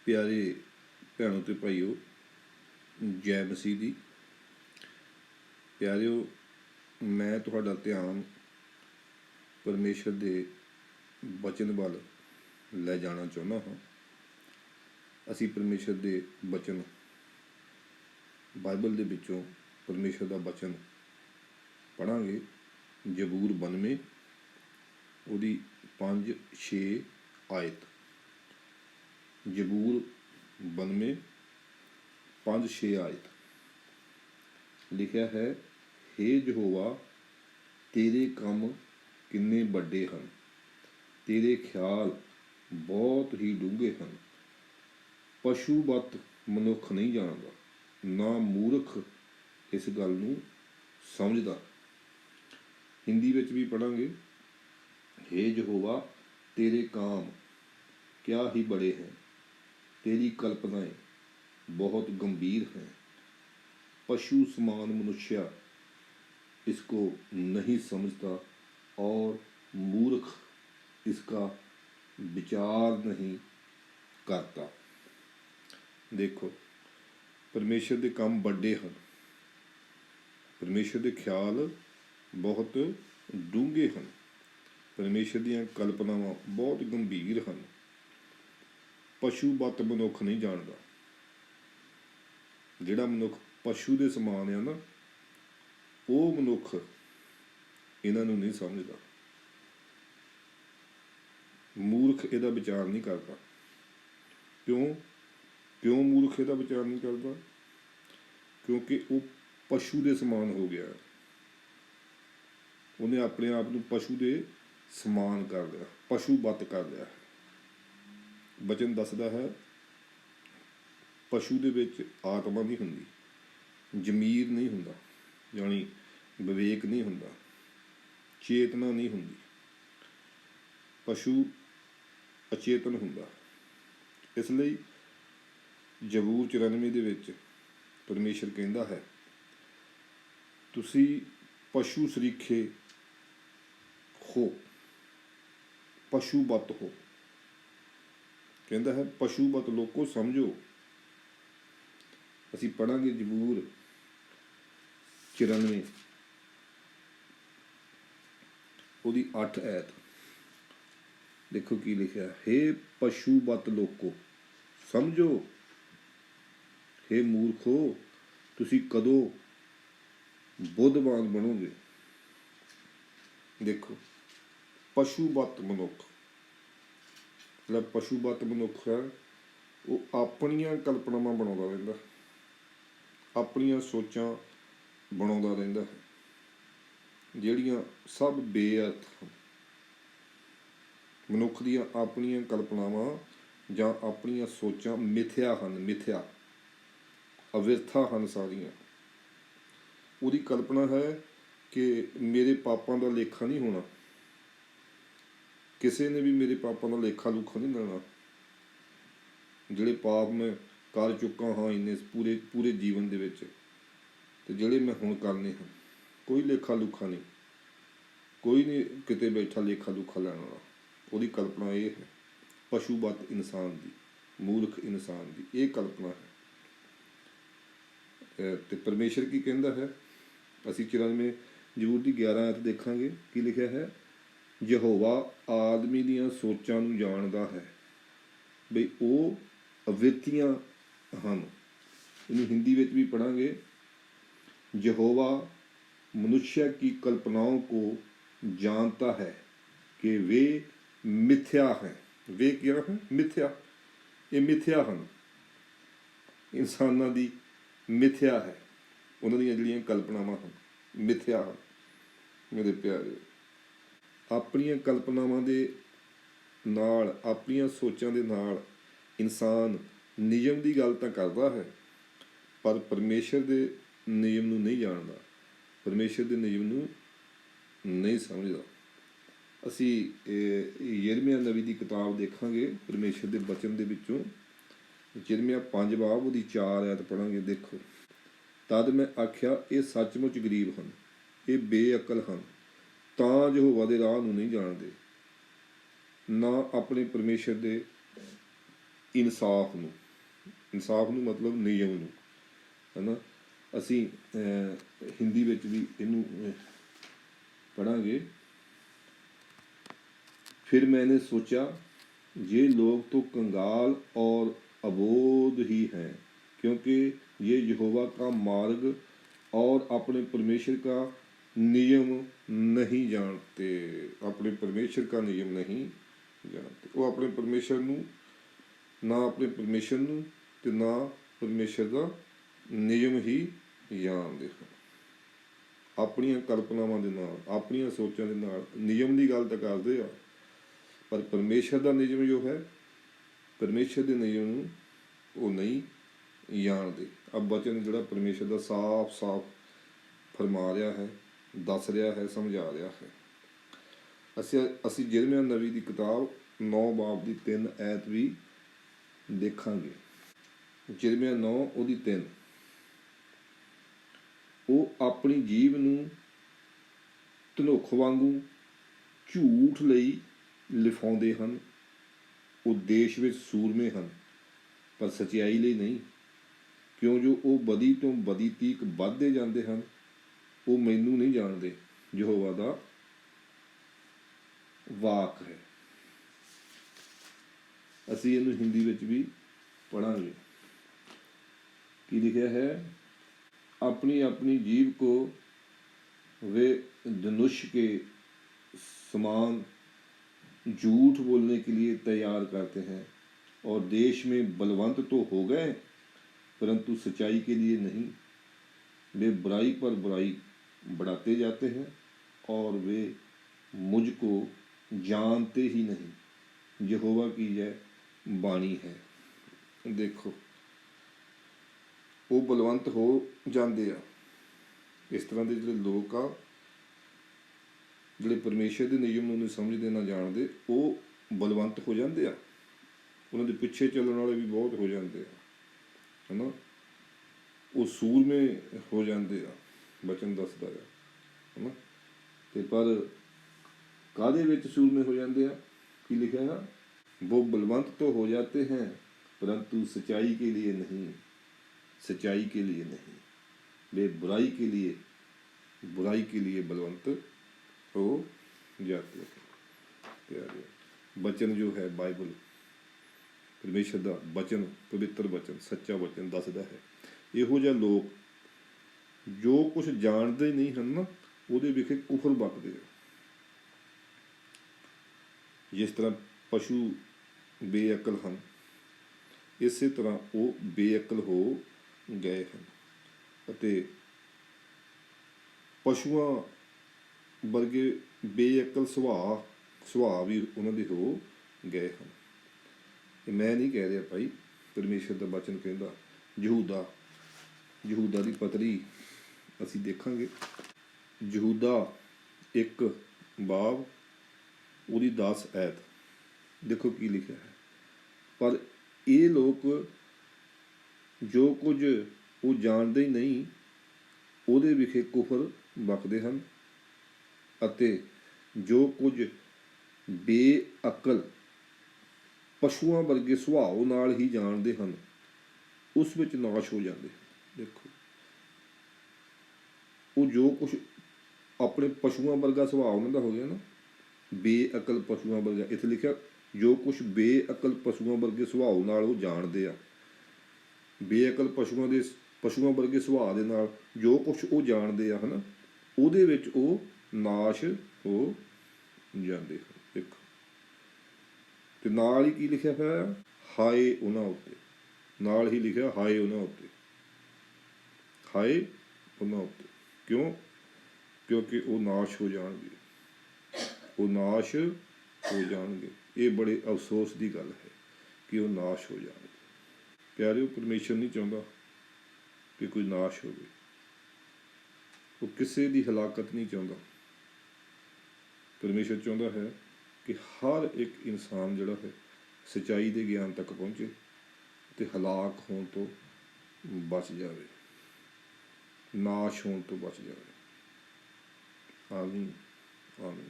प्यारे भैनों ते भाईओ, जय मसीह दी। प्यारिओ, मैं तुहाडा ध्यान परमेश्वर दे वचन वाल लै जाना चाहुंदा हाँ। असी परमेश्वर दे वचन बाइबल दे विचों परमेश्वर दा वचन पढ़ांगे। जबूर 92 उहदी 5-6 आयत। जबूर 92 5-6 आयत लिखिया है, हे यहोवा तेरे काम किन्ने वड्डे हैं, तेरे ख्याल बहुत ही डूंघे हैं। पशु वत मनुख नहीं जानदा, ना मूर्ख इस गल नूं समझदा। हिंदी विच भी पढ़ांगे, हे यहोवा तेरे काम क्या ही बड़े हैं, तेरी कल्पनाएं बहुत गंभीर हैं। पशु समान मनुष्य इसको नहीं समझता और मूर्ख इसका विचार नहीं करता। देखो, परमेश्वर के काम बड़े हैं, परमेश्वर के ख्याल बहुत डूंघे हैं, परमेश्वर दीयां कल्पनावां बहुत गंभीर हैं। पशु वत मनुख नहीं जानदा। जिहड़ा मनुख पशु के समान है ना, वो मनुख इन्हां नूं नहीं समझदा। मूर्ख इहदा विचार नहीं करता। क्यों मूर्ख इहदा विचार नहीं करता? क्योंकि वो पशु के समान हो गया। उन्हें अपने आप नूं पशु के समान कर लिया, पशु वत कर लिया। वचन दसदा है, पशु दे विच आत्मा नहीं हुंदी, जमीर नहीं हुंदा, यानी विवेक नहीं हुंदा, चेतना नहीं हुंदी। पशु अचेतन हुंदा। इसलिए जबूर 94 दे विच परमेश्वर कहंदा है, तुसी पशु सरीखे हो, पशु वत हो। कहता है पशु वत लोको समझो। असी पढ़ांगे जबूर 94 उहदी 8 आयत। देखो की लिखिया, हे पशु वत लोको समझो, हे मूर्खो तुसी कदों बुद्धवान बनोगे। देखो, पशु वत मनुख, मतलब पशुवत मनुख है, वो अपनियां कल्पनावां बनाउंदा रहिंदा, अपनियां सोचां बनाउंदा रहिंदा है, जिहड़ियां सब बेअर्थ हैं। मनुख दीयां अपनियां कल्पनावां जां अपनियां सोचां मिथ्या हन, मिथ्या अविरथा हन सारियां। उहदी कल्पना है कि मेरे पापां दा लेखा नहीं होना, किसी ने भी मेरे पापों का लेखा लूखा नहीं लेना। जिहड़े पाप मैं कर चुका हाँ इन्ने पूरे जीवन दे विच, ते जिहड़े मैं हुण करने हैं, कोई लेखा लूखा नहीं, कोई नहीं किते बैठा लेखा लूखा लैण वाला। उहदी कल्पना ये है, पशुवत इंसान की, मूर्ख इंसान की ये कल्पना है। ते परमेश्वर की कहंदा है, असीं 94 जबूर की 11 आयत देखांगे। की लिखिया है, यहोवा आदमी दीयां सोचां नूं जाणदा है, बई वो अविरतियां हन। इन्हूं हिंदी विच भी पढ़ांगे, यहोवा मनुष्य की कल्पनाओं को जानता है कि वे मिथ्या हैं। वे क्या हैं? मिथ्या। ये मिथ्या हन, इंसानां दी मिथ्या है, उन्हां दीयां जिहड़ियां कल्पनावां हन मिथ्या हन। मेरे प्यारे, अपनियां कल्पनावां दे नाल, अपनियां सोचां दे नाल इंसान नियम की गल तां करदा है, पर परमेश्वर के नियम नूं नहीं जानदा, परमेश्वर के नियम नूं नहीं समझदा। असी यिर्मयाह नबी की किताब देखांगे, परमेश्वर के वचन दे विचों यिर्मयाह 5 बाब उहदी 4 आयत पढ़ांगे। देखो, तद मैं आख्या ये सचमुच गरीब हन, ये बेअकल हन, तां यहोवा दे राह नूं नहीं जानदे, ना अपने परमेश्वर के ਇਨਸਾਫ ਨੂੰ ਮਤਲਬ ਨਿਯਮ ਨੂੰ, ਹੈ ਨਾ। ਅਸੀਂ ਹਿੰਦੀ ਵਿੱਚ ਵੀ ਇਹਨੂੰ ਪੜ੍ਹਾਂਗੇ। फिर मैंने सोचा ये लोग तो कंगाल और अबोध ही हैं, क्योंकि ये यहोवा का मार्ग और अपने परमेश्वर का नियम नहीं जानते। अपने परमेश्वर का नियम नहीं जानते। वो अपने परमेश्वर ਨੂੰ ਨਾ ਆਪਣੇ ਪਰਮੇਸ਼ਰ ਨੂੰ ਤੇ ਨਾ ਪਰਮੇਸ਼ਰ ਦਾ ਨਿਯਮ ਹੀ ਜਾਣਦੇ ਹਨ। ਆਪਣੀਆਂ ਕਲਪਨਾਵਾਂ ਦੇ ਨਾਲ, ਆਪਣੀਆਂ ਸੋਚਾਂ ਦੇ ਨਾਲ ਨਿਯਮ ਦੀ ਗੱਲ ਤਾਂ ਕਰਦੇ ਆ, ਪਰ ਪਰਮੇਸ਼ਰ ਦਾ ਨਿਯਮ ਜੋ ਹੈ, ਪਰਮੇਸ਼ਰ ਦੇ ਨਿਯਮ ਨੂੰ ਉਹ ਨਹੀਂ ਜਾਣਦੇ। ਆ ਬਚਨ ਜਿਹੜਾ ਪਰਮੇਸ਼ਰ ਦਾ ਸਾਫ਼ ਫਰਮਾ ਰਿਹਾ ਹੈ, ਦੱਸ ਰਿਹਾ ਹੈ, ਸਮਝਾ ਰਿਹਾ ਹੈ। ਅਸੀਂ ਯਿਰਮਿਆ ਨਬੀ ਦੀ ਕਿਤਾਬ 9 ਬਾਬ ਦੀ 3 ਐਤ ਵੀ ਦੇਖਾਂਗੇ। ਯਿਰਮਿਆ 9 ਉਹਦੀ 3। ਉਹ ਆਪਣੀ ਜੀਭ ਨੂੰ ਧਨੁੱਖ ਵਾਂਗੂ ਝੂਠ ਲਈ ਲਿਫਾਉਂਦੇ ਹਨ। ਉਹ ਦੇਸ਼ ਵਿੱਚ ਸੂਰਮੇ ਹਨ, ਪਰ ਸਚਾਈ ਲਈ ਨਹੀਂ, ਕਿਉਂ ਜੋ ਉਹ ਬਦੀ ਤੋਂ ਬਦੀ ਤੀਕ ਵੱਧਦੇ ਜਾਂਦੇ ਹਨ। ਉਹ ਮੈਨੂੰ ਨਹੀਂ ਜਾਣਦੇ। ਯਹੋਵਾ ਦਾ ਵਾਕ ਹੈ। ਅਸੀਂ ਇਹਨੂੰ ਹਿੰਦੀ ਵਿੱਚ ਵੀ ਪੜ੍ਹਾਂਗੇ। ਕੀ ਲਿਖਿਆ ਹੈ? अपनी अपनी जीभ को वे धनुष के समान झूठ बोलने के लिए तैयार करते हैं, और देश में बलवंत तो हो गए, परंतु सच्चाई के लिए नहीं। वे बुराई पर बुराई बढ़ाते जाते हैं, और वे मुझको जानते ही नहीं। यहोवा की यह बाणी है। देखो, ਉਹ ਬਲਵੰਤ ਹੋ ਜਾਂਦੇ ਆ। ਇਸ ਤਰ੍ਹਾਂ ਦੇ ਜਿਹੜੇ ਲੋਕ ਆ, ਜਿਹੜੇ ਪਰਮੇਸ਼ਰ ਦੇ ਨਿਯਮ ਨੂੰ ਨਹੀਂ ਸਮਝਦੇ, ਨਾ ਜਾਣਦੇ, ਉਹ ਬਲਵੰਤ ਹੋ ਜਾਂਦੇ ਆ। ਉਹਨਾਂ ਦੇ ਪਿੱਛੇ ਚੱਲਣ ਵਾਲੇ ਵੀ ਬਹੁਤ ਹੋ ਜਾਂਦੇ ਆ, ਹੈ ਨਾ। ਉਹ ਸੂਰਮੇ ਹੋ ਜਾਂਦੇ ਆ, ਬਚਨ ਦੱਸਦਾ ਆ, ਹੈ ਨਾ। ਅਤੇ ਪਰ ਕਾਹਦੇ ਵਿੱਚ ਸੂਰਮੇ ਹੋ ਜਾਂਦੇ ਆ? ਕੀ ਲਿਖਿਆ ਹੈ? वो बलवंत तो हो जाते हैं, परंतु सच्चाई के लिए नहीं। सच्चाई के लिए नहीं, वे बुराई के लिए बलवंत हो जाते हैं। प्यारे, बचन जो है बाइबल, परमेश्वर का बचन, पवित्र बचन, सच्चा बचन दसदा है। ਇਹੋ ਜਿਹੇ ਲੋਕ ਜੋ ਕੁਛ ਜਾਣਦੇ ਨਹੀਂ ਹਨ ਨਾ, ਉਹਦੇ ਵਿਖੇ ਕੁਫਰ ਬਕਦੇ ਆ। ਜਿਸ ਤਰ੍ਹਾਂ ਪਸ਼ੂ ਬੇਅਕਲ ਹਨ, ਇਸੇ ਤਰ੍ਹਾਂ ਉਹ ਬੇਅਕਲ ਹੋ ਗਏ ਹਨ, ਅਤੇ ਪਸ਼ੂਆਂ ਵਰਗੇ ਬੇਅਕਲ ਸੁਭਾਅ ਵੀ ਉਹਨਾਂ ਦੇ ਹੋ ਗਏ ਹਨ। ਇਹ ਮੈਂ ਨਹੀਂ ਕਹਿ ਰਿਹਾ ਭਾਈ, ਪਰਮੇਸ਼ਰ ਦਾ ਬਚਨ ਕਹਿੰਦਾ। ਯਹੂਦਾ ਦੀ ਪਤਰੀ ਅਸੀਂ ਦੇਖਾਂਗੇ। ਯਹੂਦਾ 1 ਬਾਬ ਉਹਦੀ 10 ਐਤ। ਦੇਖੋ ਕੀ ਲਿਖਿਆ ਹੈ। ਪਰ ਇਹ ਲੋਕ ਜੋ ਕੁਝ ਉਹ ਜਾਣਦੇ ਹੀ ਨਹੀਂ, ਉਹਦੇ ਵਿਖੇ ਕੁਫਰ ਬਕਦੇ ਹਨ, ਅਤੇ ਜੋ ਕੁਝ ਬੇਅਕਲ ਪਸ਼ੂਆਂ ਵਰਗੇ ਸੁਭਾਅ ਨਾਲ ਹੀ ਜਾਣਦੇ ਹਨ, ਉਸ ਵਿੱਚ ਨਾਸ਼ ਹੋ ਜਾਂਦੇ। ਦੇਖੋ, ਉਹ ਜੋ ਕੁਛ ਆਪਣੇ ਪਸ਼ੂਆਂ ਵਰਗਾ ਸੁਭਾਅ ਉਹਨਾਂ ਦਾ ਹੋ ਗਿਆ ਨਾ, ਬੇਅਕਲ ਪਸ਼ੂਆਂ ਵਰਗਾ। ਇੱਥੇ ਲਿਖਿਆ ਜੋ ਕੁਛ ਬੇਅਕਲ ਪਸ਼ੂਆਂ ਵਰਗੇ ਸੁਭਾਅ ਨਾਲ ਉਹ ਜਾਣਦੇ ਆ। ਬੇਅਕਲ ਪਸ਼ੂਆਂ ਵਰਗੇ ਸੁਭਾਅ ਦੇ ਨਾਲ ਜੋ ਕੁਛ ਉਹ ਜਾਣਦੇ ਆ, ਹੈ ਨਾ, ਉਹਦੇ ਵਿੱਚ ਉਹ ਨਾਸ਼ ਹੋ ਜਾਂਦੇ ਹਨ। ਦੇਖੋ, ਅਤੇ ਨਾਲ ਹੀ ਕੀ ਲਿਖਿਆ ਹੋਇਆ? ਹਾਏ ਉਹਨਾਂ ਉੱਤੇ। ਨਾਲ ਹੀ ਲਿਖਿਆ ਹਾਏ ਉਹਨਾਂ ਉੱਤੇ। ਹਾਏ ਉਹਨਾਂ ਉੱਤੇ। ਕਿਉਂ? ਕਿਉਂਕਿ ਉਹ ਨਾਸ਼ ਹੋ ਜਾਣਗੇ। ਉਹ ਨਾਸ਼ ਹੋ ਜਾਣਗੇ। ਇਹ ਬੜੇ ਅਫਸੋਸ ਦੀ ਗੱਲ ਹੈ ਕਿ ਉਹ ਨਾਸ਼ ਹੋ ਜਾਣਗੇ। ਪਿਆਰਿਓ, ਪਰਮੇਸ਼ਰ ਨਹੀਂ ਚਾਹੁੰਦਾ ਕਿ ਕੋਈ ਨਾਸ਼ ਹੋਵੇ। ਉਹ ਕਿਸੇ ਦੀ ਹਲਾਕਤ ਨਹੀਂ ਚਾਹੁੰਦਾ। ਪਰਮੇਸ਼ਰ ਚਾਹੁੰਦਾ ਹੈ ਕਿ ਹਰ ਇੱਕ ਇਨਸਾਨ ਜਿਹੜਾ ਹੈ ਸੱਚਾਈ ਦੇ ਗਿਆਨ ਤੱਕ ਪਹੁੰਚੇ ਅਤੇ ਹਲਾਕ ਹੋਣ ਤੋਂ ਬਚ ਜਾਵੇ, ਨਾਸ਼ ਹੋਣ ਤੋਂ ਬਚ ਜਾਵੇ। ਆਮੀਨ, ਆਮੀਨ।